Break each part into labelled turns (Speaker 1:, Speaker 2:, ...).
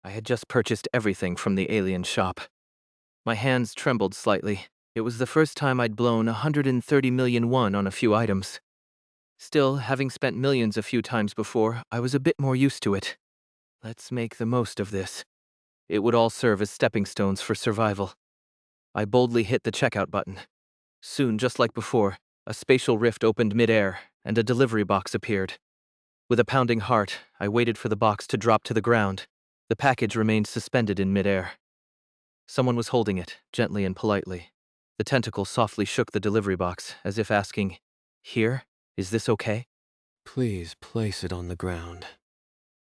Speaker 1: I had just purchased everything from the alien shop. My hands trembled slightly. It was the first time I'd blown 130 million won on a few items. Still, having spent millions a few times before, I was a bit more used to it. Let's make the most of this. It would all serve as stepping stones for survival. I boldly hit the checkout button. Soon, just like before, a spatial rift opened mid-air, and a delivery box appeared. With a pounding heart, I waited for the box to drop to the ground. The package remained suspended in mid-air. Someone was holding it, gently and politely. The tentacle softly shook the delivery box, as if asking, "Here? Is this okay?"
Speaker 2: Please place it on the ground.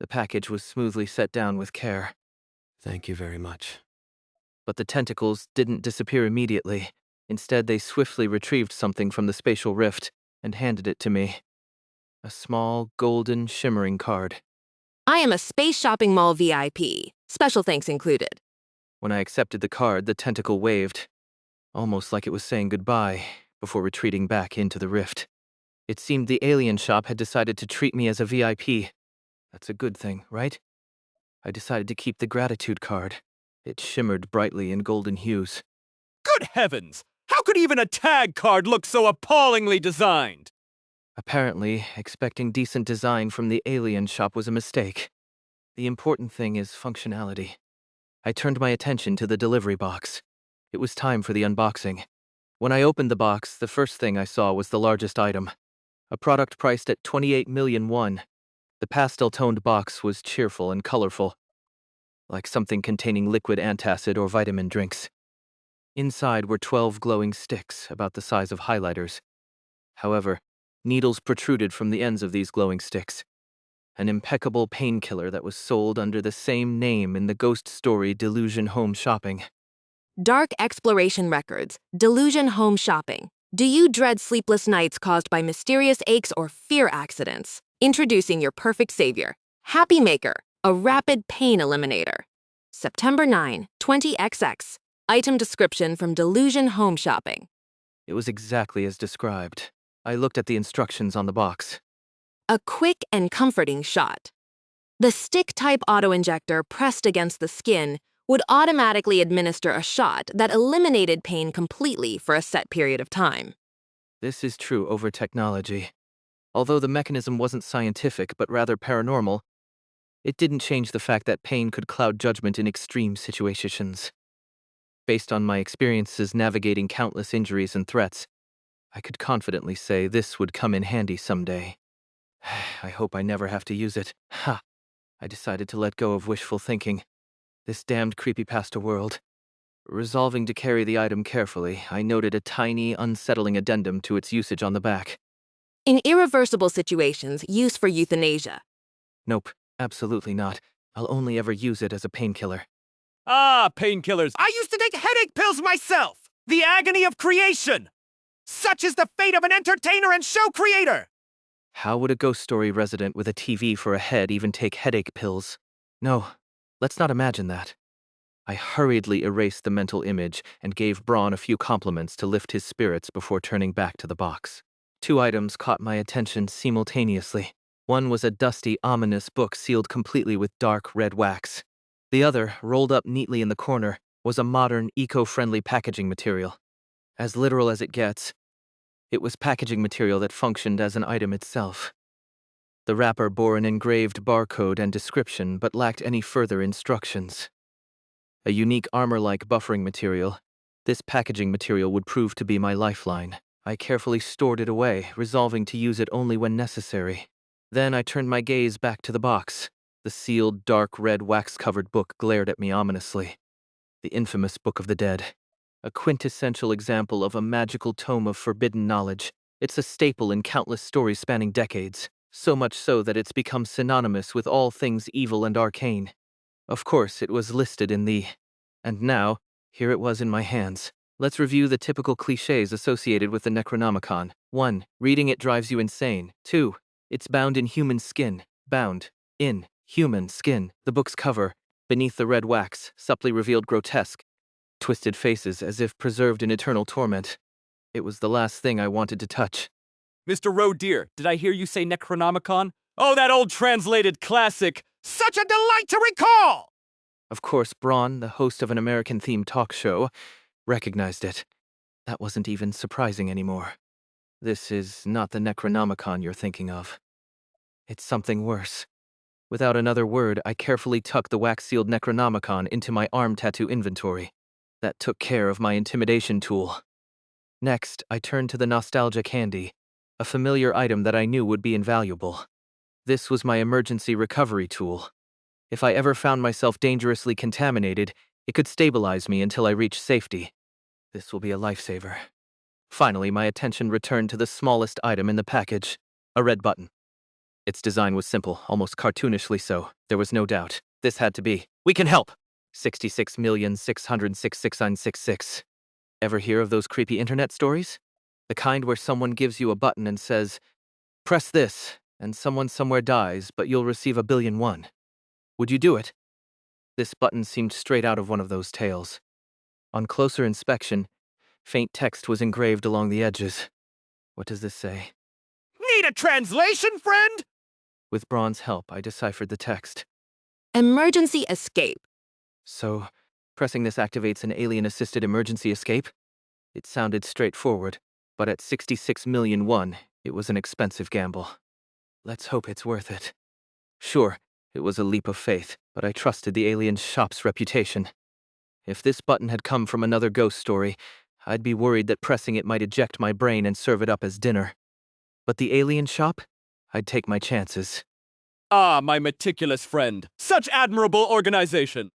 Speaker 1: The package was smoothly set down with care.
Speaker 2: Thank you very much.
Speaker 1: But the tentacles didn't disappear immediately. Instead, they swiftly retrieved something from the spatial rift and handed it to me. A small, golden, shimmering card.
Speaker 3: I am a Space Shopping Mall VIP. Special thanks included.
Speaker 1: When I accepted the card, the tentacle waved, almost like it was saying goodbye, before retreating back into the rift. It seemed the alien shop had decided to treat me as a VIP. That's a good thing, right? I decided to keep the gratitude card. It shimmered brightly in golden hues.
Speaker 4: Good heavens! How could even a tag card look so appallingly designed?
Speaker 1: Apparently, expecting decent design from the alien shop was a mistake. The important thing is functionality. I turned my attention to the delivery box. It was time for the unboxing. When I opened the box, the first thing I saw was the largest item. A product priced at 28 million won. The pastel-toned box was cheerful and colorful, like something containing liquid antacid or vitamin drinks. Inside were 12 glowing sticks, about the size of highlighters. However, needles protruded from the ends of these glowing sticks. An impeccable painkiller that was sold under the same name in the ghost story Delusion Home Shopping.
Speaker 3: Dark Exploration Records, Delusion Home Shopping. Do you dread sleepless nights caused by mysterious aches or fear accidents? Introducing your perfect savior, Happy Maker, a rapid pain eliminator. September 9, 20XX. Item description from Delusion Home Shopping.
Speaker 1: It was exactly as described. I looked at the instructions on the box.
Speaker 3: A quick and comforting shot. The stick-type auto-injector pressed against the skin would automatically administer a shot that eliminated pain completely for a set period of time.
Speaker 1: This is true over technology. Although the mechanism wasn't scientific but rather paranormal, it didn't change the fact that pain could cloud judgment in extreme situations. Based on my experiences navigating countless injuries and threats, I could confidently say this would come in handy someday. I hope I never have to use it. Ha! I decided to let go of wishful thinking. This damned creepypasta world. Resolving to carry the item carefully, I noted a tiny, unsettling addendum to its usage on the back.
Speaker 3: In irreversible situations, use for euthanasia.
Speaker 1: Nope, absolutely not. I'll only ever use it as a painkiller.
Speaker 4: Ah, painkillers. I used to take headache pills myself! The agony of creation! Such is the fate of an entertainer and show creator!
Speaker 1: How would a ghost story resident with a TV for a head even take headache pills? No, let's not imagine that. I hurriedly erased the mental image and gave Braun a few compliments to lift his spirits before turning back to the box. 2 items caught my attention simultaneously. One was a dusty, ominous book sealed completely with dark red wax. The other, rolled up neatly in the corner, was a modern, eco-friendly packaging material. As literal as it gets, it was packaging material that functioned as an item itself. The wrapper bore an engraved barcode and description but lacked any further instructions. A unique armor-like buffering material, this packaging material would prove to be my lifeline. I carefully stored it away, resolving to use it only when necessary. Then I turned my gaze back to the box. The sealed, dark red wax-covered book glared at me ominously. The infamous Book of the Dead. A quintessential example of a magical tome of forbidden knowledge. It's a staple in countless stories spanning decades, so much so that it's become synonymous with all things evil and arcane. Of course, it was listed in the... And now, here it was in my hands. Let's review the typical cliches associated with the Necronomicon. 1. Reading it drives you insane. 2. It's bound in human skin. Bound in human skin. The book's cover, beneath the red wax, subtly revealed grotesque, twisted faces as if preserved in eternal torment. It was the last thing I wanted to touch.
Speaker 4: Mr. Roe Deer, did I hear you say Necronomicon? Oh, that old translated classic! Such a delight to recall!
Speaker 1: Of course, Braun, the host of an American-themed talk show, recognized it. That wasn't even surprising anymore. This is not the Necronomicon you're thinking of. It's something worse. Without another word, I carefully tucked the wax-sealed Necronomicon into my arm tattoo inventory. That took care of my intimidation tool. Next, I turned to the nostalgia candy, a familiar item that I knew would be invaluable. This was my emergency recovery tool. If I ever found myself dangerously contaminated, it could stabilize me until I reached safety. This will be a lifesaver. Finally, my attention returned to the smallest item in the package, a red button. Its design was simple, almost cartoonishly so. There was no doubt. This had to be. We can help! 66,606,6966. Ever hear of those creepy internet stories? The kind where someone gives you a button and says, press this, and someone somewhere dies, but you'll receive 1,000,000,001. Would you do it? This button seemed straight out of one of those tales. On closer inspection, faint text was engraved along the edges. What does this say?
Speaker 4: Need a translation, friend?
Speaker 1: With Braun's help, I deciphered the text.
Speaker 3: Emergency escape.
Speaker 1: So, pressing this activates an alien-assisted emergency escape? It sounded straightforward, but at 66,000,001, it was an expensive gamble. Let's hope it's worth it. Sure, it was a leap of faith, but I trusted the alien shop's reputation. If this button had come from another ghost story, I'd be worried that pressing it might eject my brain and serve it up as dinner. But the alien shop? I'd take my chances.
Speaker 4: Ah, my meticulous friend. Such admirable organization.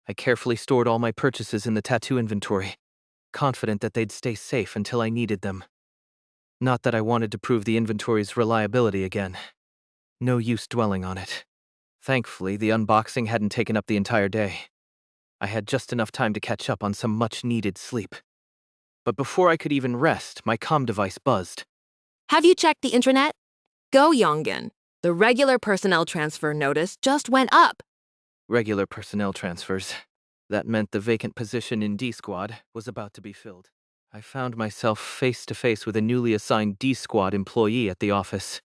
Speaker 1: I carefully stored all my purchases in the tattoo inventory, confident that they'd stay safe until I needed them. Not that I wanted to prove the inventory's reliability again. No use dwelling on it. Thankfully, the unboxing hadn't taken up the entire day. I had just enough time to catch up on some much-needed sleep. But before I could even rest, my comm device buzzed.
Speaker 3: Have you checked the intranet? Go Yongin. The regular personnel transfer notice just went up.
Speaker 1: Regular personnel transfers. That meant the vacant position in D Squad was about to be filled. I found myself face to face with a newly assigned D Squad employee at the office.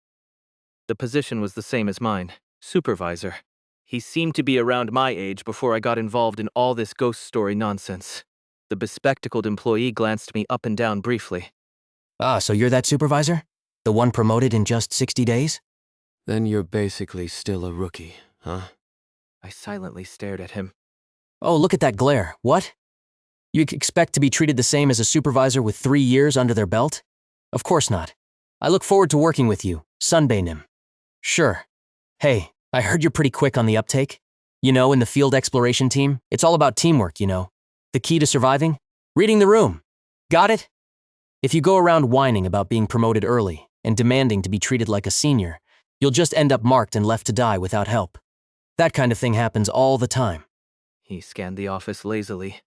Speaker 1: The position was the same as mine, supervisor. He seemed to be around my age before I got involved in all this ghost story nonsense. The bespectacled employee glanced me up and down briefly.
Speaker 5: Ah, so you're that supervisor? The one promoted in just 60 days?
Speaker 2: Then you're basically still a rookie, huh?
Speaker 1: I silently stared at him.
Speaker 5: Oh, look at that glare. What? You expect to be treated the same as a supervisor with 3 years under their belt? Of course not. I look forward to working with you, Sunbae-nim. Sure. Hey, I heard you're pretty quick on the uptake. You know, in the field exploration team, it's all about teamwork, you know. The key to surviving? Reading the room. Got it? If you go around whining about being promoted early and demanding to be treated like a senior, you'll just end up marked and left to die without help. That kind of thing happens all the time.
Speaker 1: He scanned the office lazily.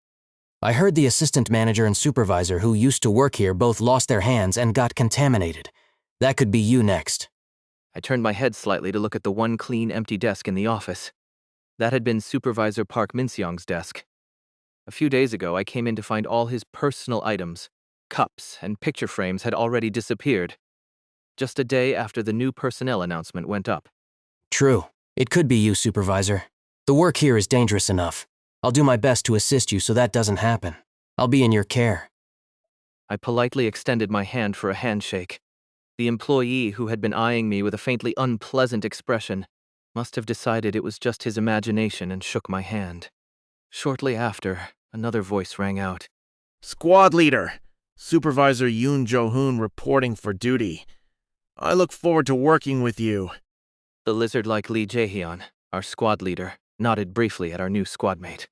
Speaker 5: I heard the assistant manager and supervisor who used to work here both lost their hands and got contaminated. That could be you next.
Speaker 1: I turned my head slightly to look at the one clean, empty desk in the office. That had been Supervisor Park Min-seong's desk. A few days ago, I came in to find all his personal items, cups, and picture frames had already disappeared. Just a day after the new personnel announcement went up.
Speaker 5: True. It could be you, supervisor. The work here is dangerous enough. I'll do my best to assist you so that doesn't happen. I'll be in your care.
Speaker 1: I politely extended my hand for a handshake. The employee, who had been eyeing me with a faintly unpleasant expression, must have decided it was just his imagination and shook my hand. Shortly after, another voice rang out.
Speaker 6: Squad Leader, Supervisor Yoon Jo-hoon reporting for duty. I look forward to working with you.
Speaker 1: The lizard-like Lee Jae-hyun, our squad leader, nodded briefly at our new squad mate.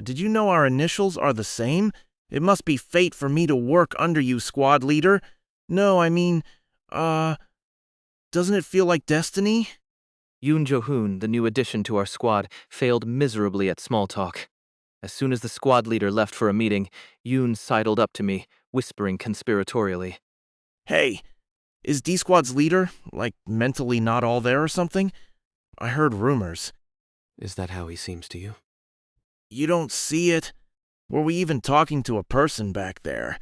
Speaker 6: Did you know our initials are the same? It must be fate for me to work under you, Squad Leader. No, I mean, doesn't it feel like destiny?
Speaker 1: Yoon Jo-hoon, the new addition to our squad, failed miserably at small talk. As soon as the squad leader left for a meeting, Yoon sidled up to me, whispering conspiratorially.
Speaker 6: Hey, is D-Squad's leader, mentally not all there or something? I heard rumors.
Speaker 2: Is that how he seems to you?
Speaker 6: You don't see it? Were we even talking to a person back there?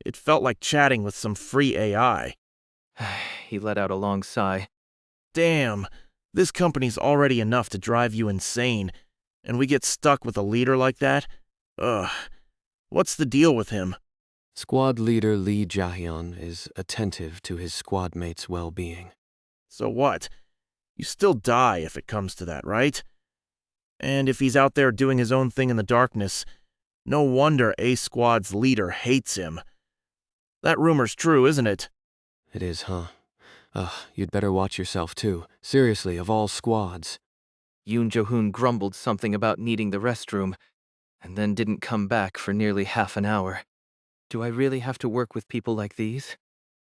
Speaker 6: It felt like chatting with some free AI.
Speaker 1: He let out a long sigh.
Speaker 6: Damn, this company's already enough to drive you insane, And we get stuck with a leader like that? Ugh. What's the deal with him?
Speaker 2: Squad leader Lee Jae-hyun is attentive to his squad mates' well-being.
Speaker 6: So what? You still die if it comes to that, right? And if he's out there doing his own thing in the darkness, no wonder A Squad's leader hates him. That rumor's true, isn't it?
Speaker 2: It is, huh? You'd better watch yourself too. Seriously, of all squads.
Speaker 1: Yoon Jo-hoon grumbled something about needing the restroom, and then didn't come back for nearly half an hour. Do I really have to work with people like these?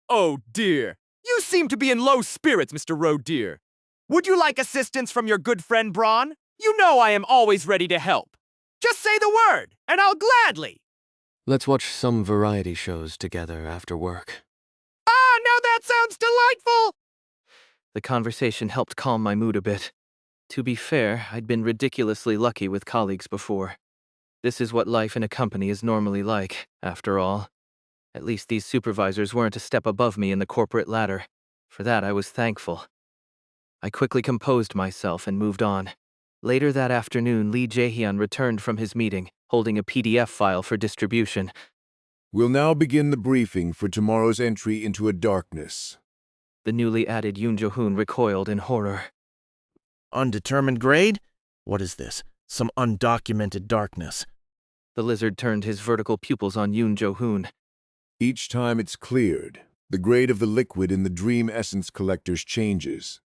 Speaker 4: Oh dear. You seem to be in low spirits, Mr. Roe Deer. Would you like assistance from your good friend Braun? You know I am always ready to help. Just say the word, and I'll gladly.
Speaker 2: Let's watch some variety shows together after work.
Speaker 4: Ah, now that sounds delightful!
Speaker 1: The conversation helped calm my mood a bit. To be fair, I'd been ridiculously lucky with colleagues before. This is what life in a company is normally like, after all. At least these supervisors weren't a step above me in the corporate ladder. For that, I was thankful. I quickly composed myself and moved on. Later that afternoon, Lee Jae-hyun returned from his meeting, holding a PDF file for distribution.
Speaker 7: We'll now begin the briefing for tomorrow's entry into a darkness.
Speaker 1: The newly added Yoon Jo-hoon recoiled in horror.
Speaker 6: Undetermined grade? What is this? Some undocumented darkness.
Speaker 1: The lizard turned his vertical pupils on Yoon Jo-hoon.
Speaker 7: Each time it's cleared, the grade of the liquid in the dream essence collectors changes.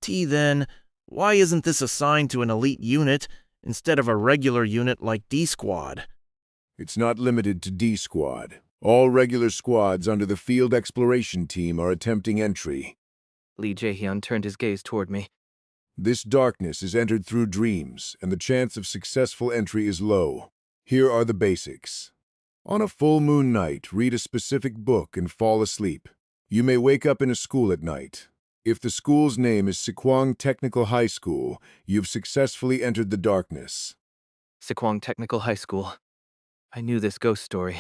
Speaker 6: Then, why isn't this assigned to an elite unit instead of a regular unit like D Squad?
Speaker 7: It's not limited to D Squad. All regular squads under the Field Exploration Team are attempting entry.
Speaker 1: Lee Jae-hyun turned his gaze toward me.
Speaker 7: This darkness is entered through dreams, and the chance of successful entry is low. Here are the basics. On a full moon night, read a specific book and fall asleep. You may wake up in a school at night. If the school's name is Sikwang Technical High School, you've successfully entered the darkness.
Speaker 1: Sikwang Technical High School. I knew this ghost story,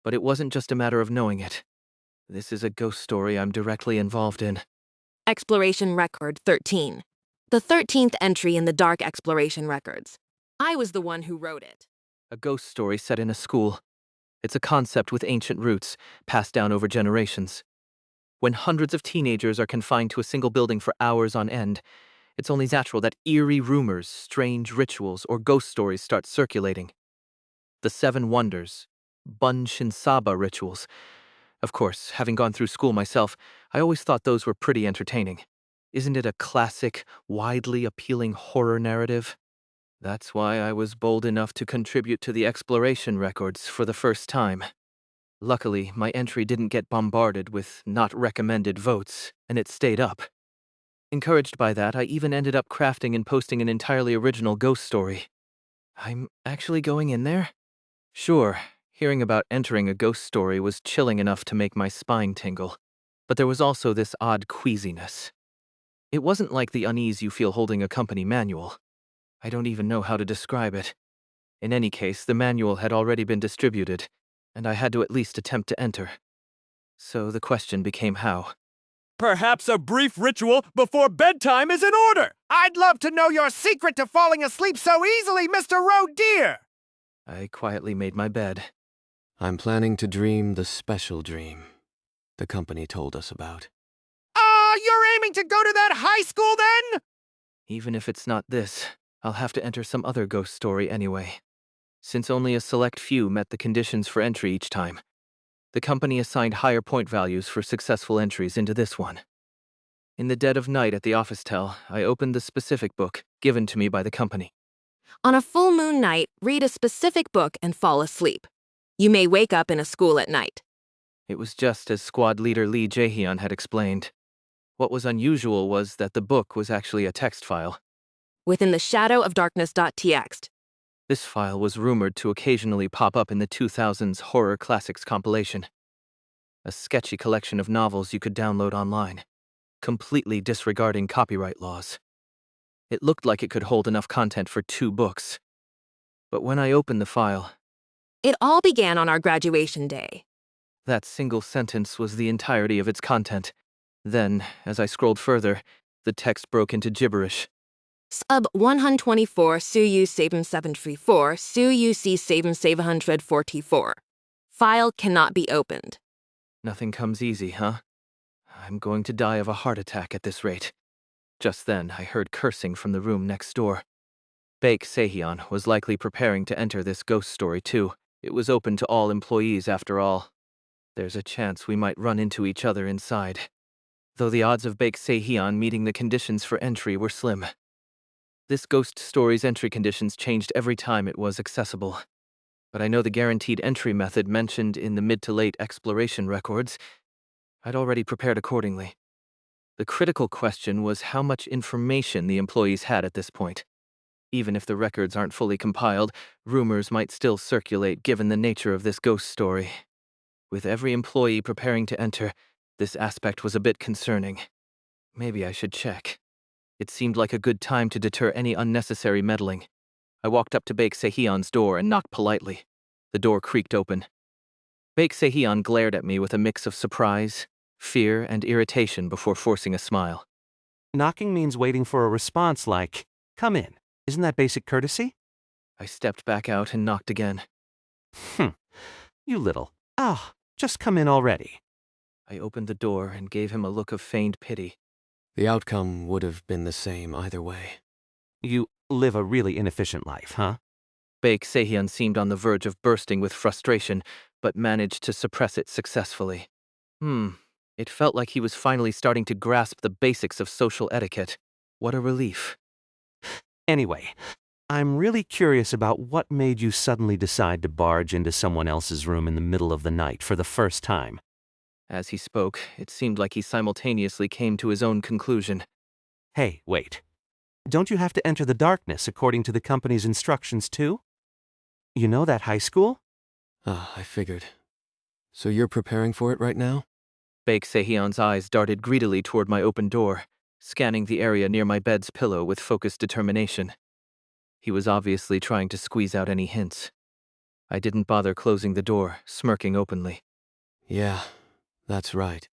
Speaker 1: but it wasn't just a matter of knowing it. This is a ghost story I'm directly involved in.
Speaker 3: Exploration Record 13. The 13th entry in the Dark Exploration Records. I was the one who wrote it.
Speaker 1: A ghost story set in a school. It's a concept with ancient roots, passed down over generations. When hundreds of teenagers are confined to a single building for hours on end, it's only natural that eerie rumors, strange rituals, or ghost stories start circulating. The Seven Wonders, Bun Shinsaba rituals. Of course, having gone through school myself, I always thought those were pretty entertaining. Isn't it a classic, widely appealing horror narrative? That's why I was bold enough to contribute to the exploration records for the first time. Luckily, my entry didn't get bombarded with not recommended votes, and it stayed up. Encouraged by that, I even ended up crafting and posting an entirely original ghost story. I'm actually going in there? Sure, hearing about entering a ghost story was chilling enough to make my spine tingle, but there was also this odd queasiness. It wasn't like the unease you feel holding a company manual. I don't even know how to describe it. In any case, the manual had already been distributed, and I had to at least attempt to enter. So the question became how.
Speaker 4: Perhaps a brief ritual before bedtime is in order. I'd love to know your secret to falling asleep so easily, Mr. Roe Deer.
Speaker 1: I quietly made my bed.
Speaker 2: I'm planning to dream the special dream the company told us about.
Speaker 4: You're aiming to go to that high school then?
Speaker 1: Even if it's not this, I'll have to enter some other ghost story anyway. Since only a select few met the conditions for entry each time, the company assigned higher point values for successful entries into this one. In the dead of night at the office tell, I opened the specific book given to me by the company.
Speaker 3: On a full moon night, read a specific book and fall asleep. You may wake up in a school at night.
Speaker 1: It was just as squad leader Lee Jae-hyun had explained. What was unusual was that the book was actually a text file.
Speaker 3: Within the shadow of darkness.txt.
Speaker 1: This file was rumored to occasionally pop up in the 2000s Horror Classics compilation. A sketchy collection of novels you could download online, completely disregarding copyright laws. It looked like it could hold enough content for 2 books. But when I opened the file,
Speaker 3: It all began on our graduation day.
Speaker 1: that single sentence was the entirety of its content. Then, as I scrolled further, the text broke into gibberish.
Speaker 3: Sub 124 Suyu 7734 Suyu C 7744. File cannot be opened.
Speaker 1: Nothing comes easy, huh? I'm going to die of a heart attack at this rate. Just then, I heard cursing from the room next door. Baek Deok-soo was likely preparing to enter this ghost story too. It was open to all employees after all. There's a chance we might run into each other inside, though the odds of Baek Deok-soo meeting the conditions for entry were slim. This ghost story's entry conditions changed every time it was accessible, but I know the guaranteed entry method mentioned in the mid to late exploration records. I'd already prepared accordingly. The critical question was how much information the employees had at this point. Even if the records aren't fully compiled, rumors might still circulate given the nature of this ghost story. With every employee preparing to enter, this aspect was a bit concerning. Maybe I should check. It seemed like a good time to deter any unnecessary meddling. I walked up to Baek Deok-soo's door and knocked politely. The door creaked open. Baek Deok-soo glared at me with a mix of surprise, fear, and irritation before forcing a smile.
Speaker 8: Knocking means waiting for a response like, "Come in." Isn't that basic courtesy?
Speaker 1: I stepped back out and knocked again.
Speaker 8: You little. Just come in already.
Speaker 1: I opened the door and gave him a look of feigned pity.
Speaker 2: The outcome would have been the same either way.
Speaker 8: You live a really inefficient life, huh?
Speaker 1: Baek Deok-soo seemed on the verge of bursting with frustration, but managed to suppress it successfully. It felt like he was finally starting to grasp the basics of social etiquette. What a relief.
Speaker 8: Anyway, I'm really curious about what made you suddenly decide to barge into someone else's room in the middle of the night for the first time.
Speaker 1: As he spoke, it seemed like he simultaneously came to his own conclusion.
Speaker 8: Hey, wait. Don't you have to enter the darkness according to the company's instructions too? You know that high school?
Speaker 2: I figured. So you're preparing for it right now?
Speaker 1: Baek Deok-soo's eyes darted greedily toward my open door, scanning the area near my bed's pillow with focused determination. He was obviously trying to squeeze out any hints. I didn't bother closing the door, smirking openly.
Speaker 2: Yeah, that's right.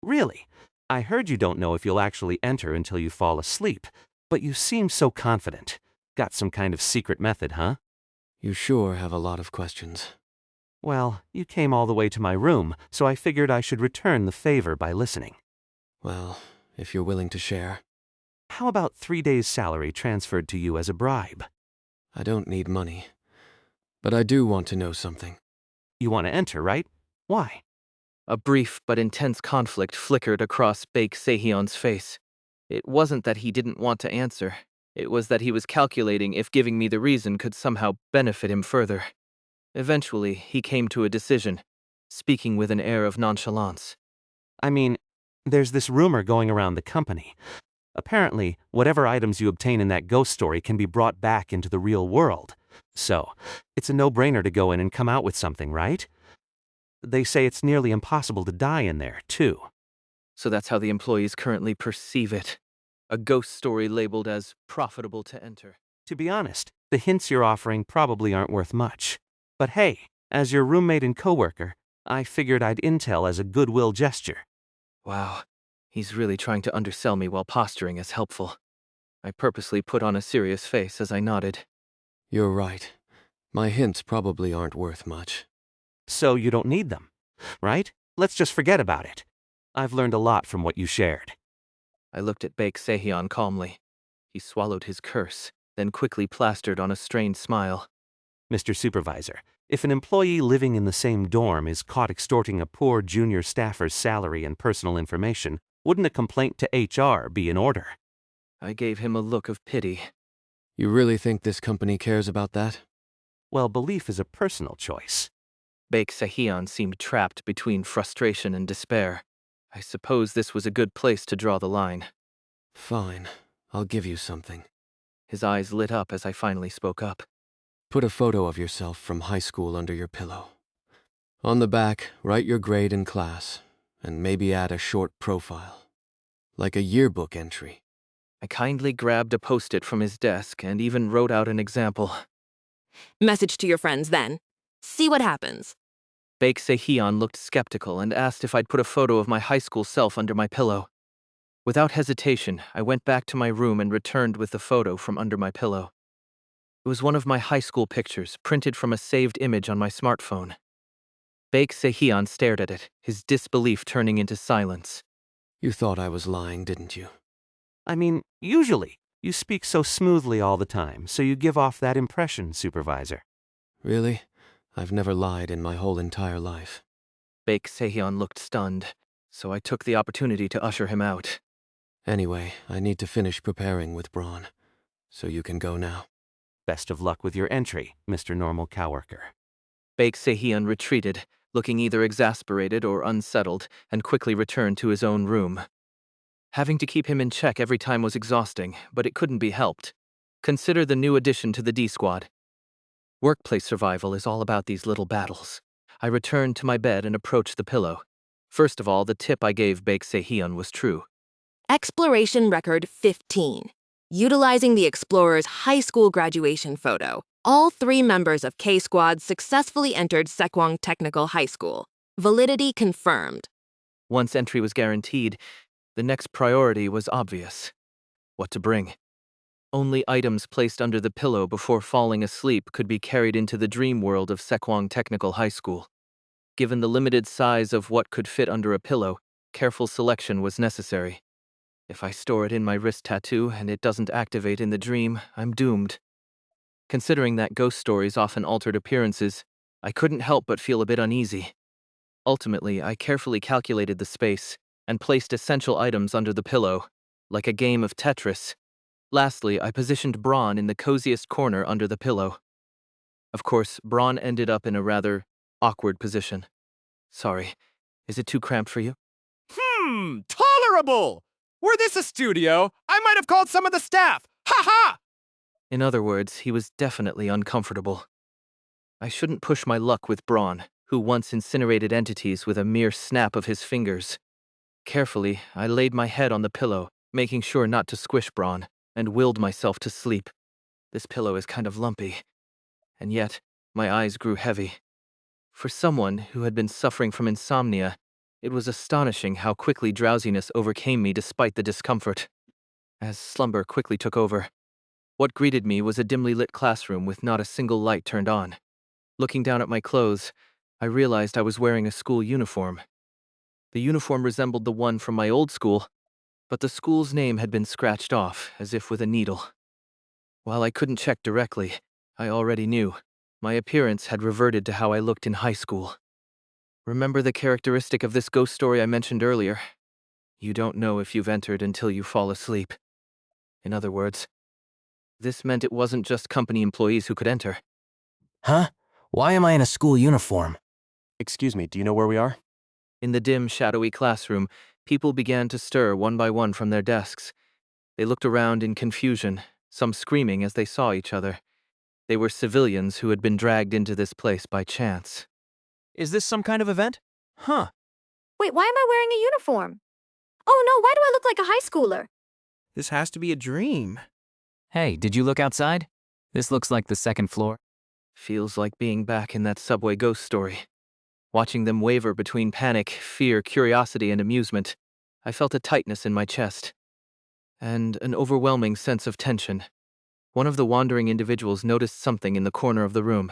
Speaker 8: Really? I heard you don't know if you'll actually enter until you fall asleep, but you seem so confident. Got some kind of secret method, huh?
Speaker 2: You sure have a lot of questions.
Speaker 8: Well, you came all the way to my room, so I figured I should return the favor by listening.
Speaker 2: Well, if you're willing to share.
Speaker 8: How about 3 days' salary transferred to you as a bribe?
Speaker 2: I don't need money. But I do want to know something.
Speaker 8: You want to enter, right? Why?
Speaker 1: A brief but intense conflict flickered across Baek Deok-soo's face. It wasn't that he didn't want to answer. It was that he was calculating if giving me the reason could somehow benefit him further. Eventually, he came to a decision, speaking with an air of nonchalance.
Speaker 8: I mean, there's this rumor going around the company. Apparently, whatever items you obtain in that ghost story can be brought back into the real world. So, it's a no-brainer to go in and come out with something, right? They say it's nearly impossible to die in there, too.
Speaker 1: So that's how the employees currently perceive it. A ghost story labeled as profitable to enter.
Speaker 8: To be honest, the hints you're offering probably aren't worth much. But hey, as your roommate and coworker, I figured I'd intel as a goodwill gesture.
Speaker 1: Wow, he's really trying to undersell me while posturing as helpful. I purposely put on a serious face as I nodded.
Speaker 2: You're right. My hints probably aren't worth much.
Speaker 8: So you don't need them, right? Let's just forget about it. I've learned a lot from what you shared.
Speaker 1: I looked at Baek Deok-soo calmly. He swallowed his curse, then quickly plastered on a strained smile.
Speaker 8: Mr. Supervisor, if an employee living in the same dorm is caught extorting a poor junior staffer's salary and personal information, wouldn't a complaint to HR be in order?
Speaker 1: I gave him a look of pity.
Speaker 2: You really think this company cares about that?
Speaker 8: Well, belief is a personal choice.
Speaker 1: Baek Deok-soo seemed trapped between frustration and despair. I suppose this was a good place to draw the line.
Speaker 2: Fine. I'll give you something.
Speaker 1: His eyes lit up as I finally spoke up.
Speaker 2: Put a photo of yourself from high school under your pillow. On the back, write your grade in class, and maybe add a short profile. Like a yearbook entry.
Speaker 1: I kindly grabbed a post-it from his desk and even wrote out an example.
Speaker 3: Message to your friends then. See what happens.
Speaker 1: Baek Deok-soo looked skeptical and asked if I'd put a photo of my high school self under my pillow. Without hesitation, I went back to my room and returned with the photo from under my pillow. It was one of my high school pictures, printed from a saved image on my smartphone. Baek Deok-soo stared at it, his disbelief turning into silence.
Speaker 2: You thought I was lying, didn't you?
Speaker 8: I mean, usually, you speak so smoothly all the time, so you give off that impression, Supervisor.
Speaker 2: Really? I've never lied in my whole entire life.
Speaker 1: Baek Deok-soo looked stunned, so I took the opportunity to usher him out.
Speaker 2: Anyway, I need to finish preparing with Braun, so you can go now.
Speaker 8: Best of luck with your entry, Mr. Normal Coworker.
Speaker 1: Baek Deok-soo retreated, looking either exasperated or unsettled, and quickly returned to his own room. Having to keep him in check every time was exhausting, but it couldn't be helped. Consider the new addition to the D Squad. Workplace survival is all about these little battles. I returned to my bed and approached the pillow. First of all, the tip I gave Baek Deok-soo was true.
Speaker 3: Exploration Record 15. Utilizing the explorer's high school graduation photo, all 3 members of K-Squad successfully entered Sekwang Technical High School. Validity confirmed.
Speaker 1: Once entry was guaranteed, the next priority was obvious. What to bring? Only items placed under the pillow before falling asleep could be carried into the dream world of Sekwang Technical High School. Given the limited size of what could fit under a pillow, careful selection was necessary. If I store it in my wrist tattoo and it doesn't activate in the dream, I'm doomed. Considering that ghost stories often altered appearances, I couldn't help but feel a bit uneasy. Ultimately, I carefully calculated the space and placed essential items under the pillow, like a game of Tetris. Lastly, I positioned Braun in the coziest corner under the pillow. Of course, Braun ended up in a rather awkward position. Sorry, is it too cramped for you?
Speaker 4: Tolerable! Were this a studio, I might have called some of the staff. Ha ha!
Speaker 1: In other words, he was definitely uncomfortable. I shouldn't push my luck with Braun, who once incinerated entities with a mere snap of his fingers. Carefully, I laid my head on the pillow, making sure not to squish Braun, and willed myself to sleep. This pillow is kind of lumpy. And yet, my eyes grew heavy. For someone who had been suffering from insomnia, it was astonishing how quickly drowsiness overcame me despite the discomfort. As slumber quickly took over, what greeted me was a dimly lit classroom with not a single light turned on. Looking down at my clothes, I realized I was wearing a school uniform. The uniform resembled the one from my old school, but the school's name had been scratched off, as if with a needle. While I couldn't check directly, I already knew. My appearance had reverted to how I looked in high school. Remember the characteristic of this ghost story I mentioned earlier? You don't know if you've entered until you fall asleep. In other words, this meant it wasn't just company employees who could enter.
Speaker 5: Huh? Why am I in a school uniform?
Speaker 9: Excuse me, do you know where we are?
Speaker 1: In the dim, shadowy classroom, people began to stir one by one from their desks. They looked around in confusion, some screaming as they saw each other. They were civilians who had been dragged into this place by chance.
Speaker 9: Is this some kind of event? Huh.
Speaker 10: Wait, why am I wearing a uniform? Oh no, why do I look like a high schooler?
Speaker 9: This has to be a dream.
Speaker 11: Hey, did you look outside? This looks like the second floor.
Speaker 1: Feels like being back in that subway ghost story. Watching them waver between panic, fear, curiosity, and amusement, I felt a tightness in my chest. And an overwhelming sense of tension. One of the wandering individuals noticed something in the corner of the room.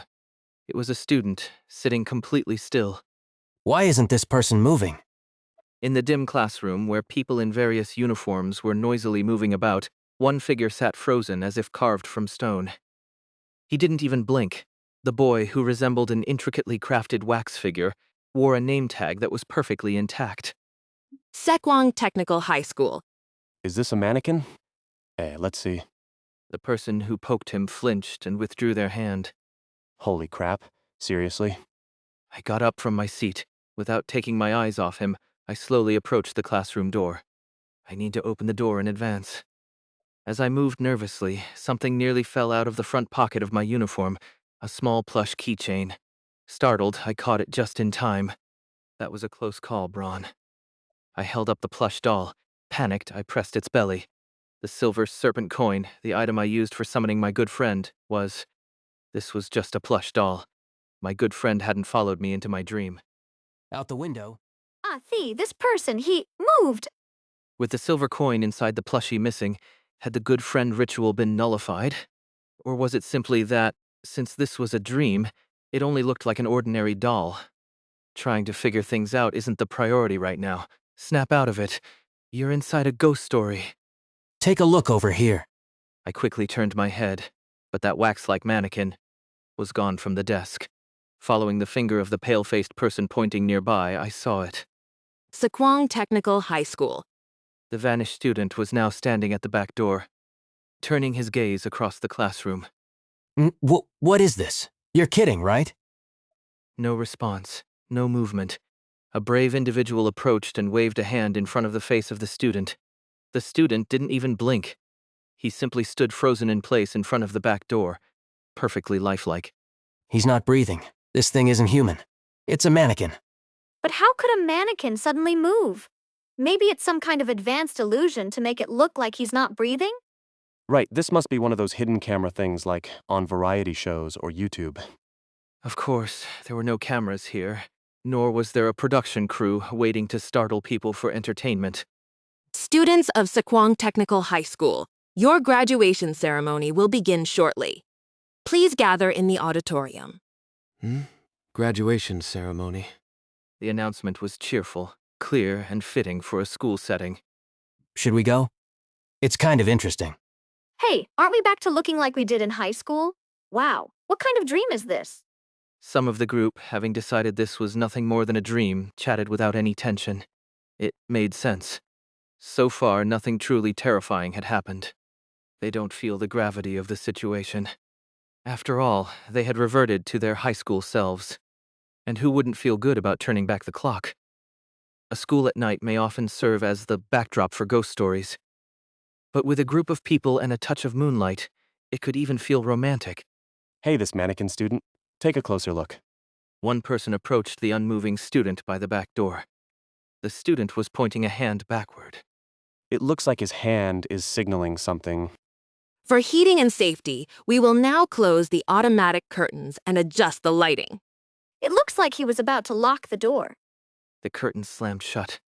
Speaker 1: It was a student, sitting completely still.
Speaker 5: Why isn't this person moving?
Speaker 1: In the dim classroom, where people in various uniforms were noisily moving about, one figure sat frozen as if carved from stone. He didn't even blink. The boy, who resembled an intricately crafted wax figure, wore a name tag that was perfectly intact.
Speaker 3: Sekwang Technical High School.
Speaker 9: Is this a mannequin? Let's see.
Speaker 1: The person who poked him flinched and withdrew their hand.
Speaker 9: Holy crap. Seriously?
Speaker 1: I got up from my seat. Without taking my eyes off him, I slowly approached the classroom door. I need to open the door in advance. As I moved nervously, something nearly fell out of the front pocket of my uniform, a small plush keychain. Startled, I caught it just in time. That was a close call, Braun. I held up the plush doll. Panicked, I pressed its belly. The silver serpent coin, the item I used for summoning my good friend, was... This was just a plush doll. My good friend hadn't followed me into my dream.
Speaker 5: Out the window.
Speaker 10: Ah, see, this person, he moved.
Speaker 1: With the silver coin inside the plushie missing, had the good friend ritual been nullified? Or was it simply that, since this was a dream, it only looked like an ordinary doll? Trying to figure things out isn't the priority right now. Snap out of it. You're inside a ghost story.
Speaker 5: Take a look over here.
Speaker 1: I quickly turned my head, but that wax-like mannequin was gone from the desk. Following the finger of the pale-faced person pointing nearby, I saw it.
Speaker 3: Sekwang Technical High School.
Speaker 1: The vanished student was now standing at the back door, turning his gaze across the classroom.
Speaker 5: What is this? You're kidding, right?
Speaker 1: No response, no movement. A brave individual approached and waved a hand in front of the face of the student. The student didn't even blink. He simply stood frozen in place in front of the back door, perfectly lifelike.
Speaker 5: He's not breathing. This thing isn't human. It's a mannequin.
Speaker 10: But how could a mannequin suddenly move? Maybe it's some kind of advanced illusion to make it look like he's not breathing?
Speaker 9: Right, this must be one of those hidden camera things like on variety shows or YouTube.
Speaker 1: Of course, there were no cameras here, nor was there a production crew waiting to startle people for entertainment.
Speaker 3: Students of Sekwang Technical High School, your graduation ceremony will begin shortly. Please gather in the auditorium.
Speaker 2: Graduation ceremony.
Speaker 1: The announcement was cheerful, clear, and fitting for a school setting.
Speaker 5: Should we go? It's kind of interesting.
Speaker 10: Hey, aren't we back to looking like we did in high school? Wow, what kind of dream is this?
Speaker 1: Some of the group, having decided this was nothing more than a dream, chatted without any tension. It made sense. So far, nothing truly terrifying had happened. They don't feel the gravity of the situation. After all, they had reverted to their high school selves. And who wouldn't feel good about turning back the clock? A school at night may often serve as the backdrop for ghost stories. But with a group of people and a touch of moonlight, it could even feel romantic.
Speaker 9: Hey, this mannequin student, take a closer look.
Speaker 1: One person approached the unmoving student by the back door. The student was pointing a hand backward.
Speaker 9: It looks like his hand is signaling something.
Speaker 3: For heating and safety, we will now close the automatic curtains and adjust the lighting.
Speaker 10: It looks like he was about to lock the door.
Speaker 1: The curtains slammed shut.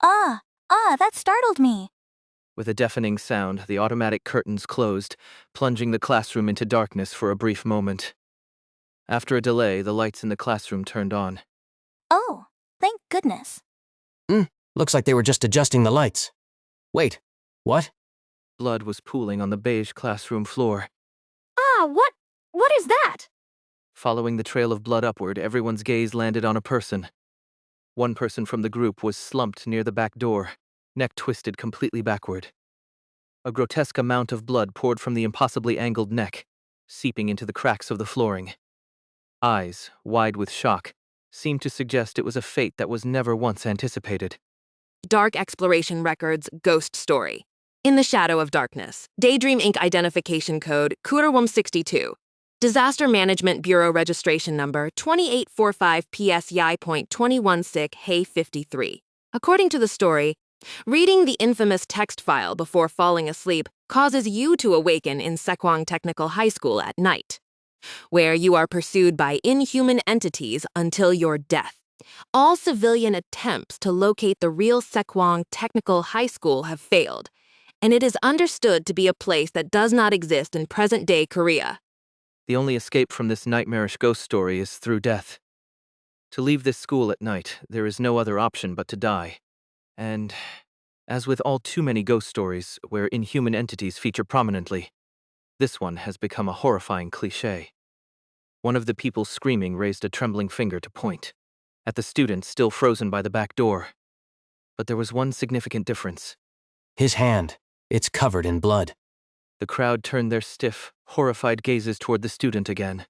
Speaker 10: That startled me.
Speaker 1: With a deafening sound, the automatic curtains closed, plunging the classroom into darkness for a brief moment. After a delay, the lights in the classroom turned on.
Speaker 10: Oh, thank goodness.
Speaker 5: Looks like they were just adjusting the lights. Wait, what?
Speaker 1: Blood was pooling on the beige classroom floor.
Speaker 10: What is that?
Speaker 1: Following the trail of blood upward, everyone's gaze landed on a person. One person from the group was slumped near the back door, neck twisted completely backward. A grotesque amount of blood poured from the impossibly angled neck, seeping into the cracks of the flooring. Eyes, wide with shock, seemed to suggest it was a fate that was never once anticipated.
Speaker 3: Dark Exploration Records Ghost Story. In the Shadow of Darkness. Daydream Inc. Identification Code Kurawum62. Disaster Management Bureau Registration Number 2845 PSY.216 Hey 53. According to the story, reading the infamous text file before falling asleep causes you to awaken in Sekwang Technical High School at night, where you are pursued by inhuman entities until your death. All civilian attempts to locate the real Sekwang Technical High School have failed, and it is understood to be a place that does not exist in present-day Korea.
Speaker 1: The only escape from this nightmarish ghost story is through death. To leave this school at night, there is no other option but to die. And, as with all too many ghost stories where inhuman entities feature prominently, this one has become a horrifying cliché. One of the people screaming raised a trembling finger to point at the student still frozen by the back door. But there was one significant difference.
Speaker 5: His hand. It's covered in blood.
Speaker 1: The crowd turned their stiff, horrified gazes toward the student again.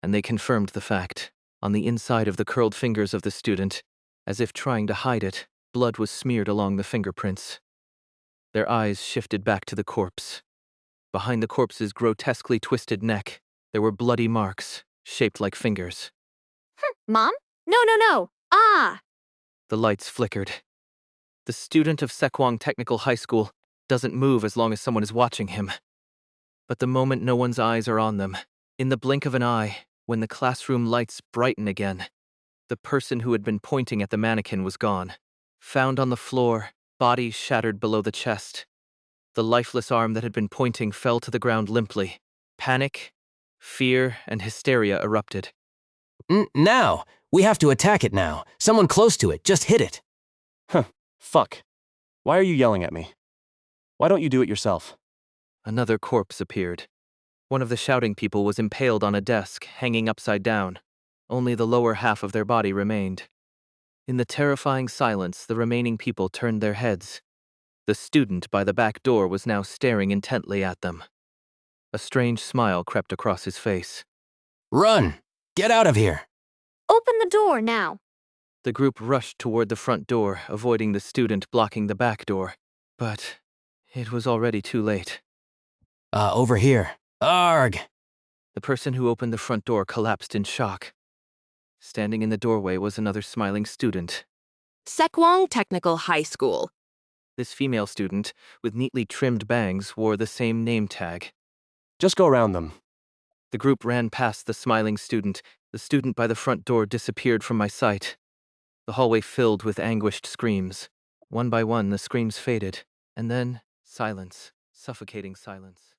Speaker 1: And they confirmed the fact. On the inside of the curled fingers of the student, as if trying to hide it, blood was smeared along the fingerprints. Their eyes shifted back to the corpse. Behind the corpse's grotesquely twisted neck, there were bloody marks, shaped like fingers.
Speaker 10: Mom? No.
Speaker 1: The lights flickered. The student of Sekwang Technical High School doesn't move as long as someone is watching him. But the moment no one's eyes are on them, in the blink of an eye, when the classroom lights brighten again, the person who had been pointing at the mannequin was gone. Found on the floor, Body shattered below the chest. The lifeless arm that had been pointing fell to the ground limply. Panic, fear, and hysteria erupted.
Speaker 5: Now! We have to attack it now. Someone close to it, just hit it.
Speaker 9: Huh. Fuck. Why are you yelling at me? Why don't you do it yourself?
Speaker 1: Another corpse appeared. One of the shouting people was impaled on a desk, hanging upside down. Only the lower half of their body remained. In the terrifying silence, the remaining people turned their heads. The student by the back door was now staring intently at them. A strange smile crept across his face.
Speaker 5: Run! Get out of here!
Speaker 10: Open the door now.
Speaker 1: The group rushed toward the front door, avoiding the student blocking the back door. But it was already too late.
Speaker 5: Over here. Arg!
Speaker 1: The person who opened the front door collapsed in shock. Standing in the doorway was another smiling student.
Speaker 3: Sekwang Technical High School.
Speaker 1: This female student, with neatly trimmed bangs, wore the same name tag.
Speaker 9: Just go around them.
Speaker 1: The group ran past the smiling student. The student by the front door disappeared from my sight. The hallway filled with anguished screams. One by one, the screams faded, and then silence, suffocating silence.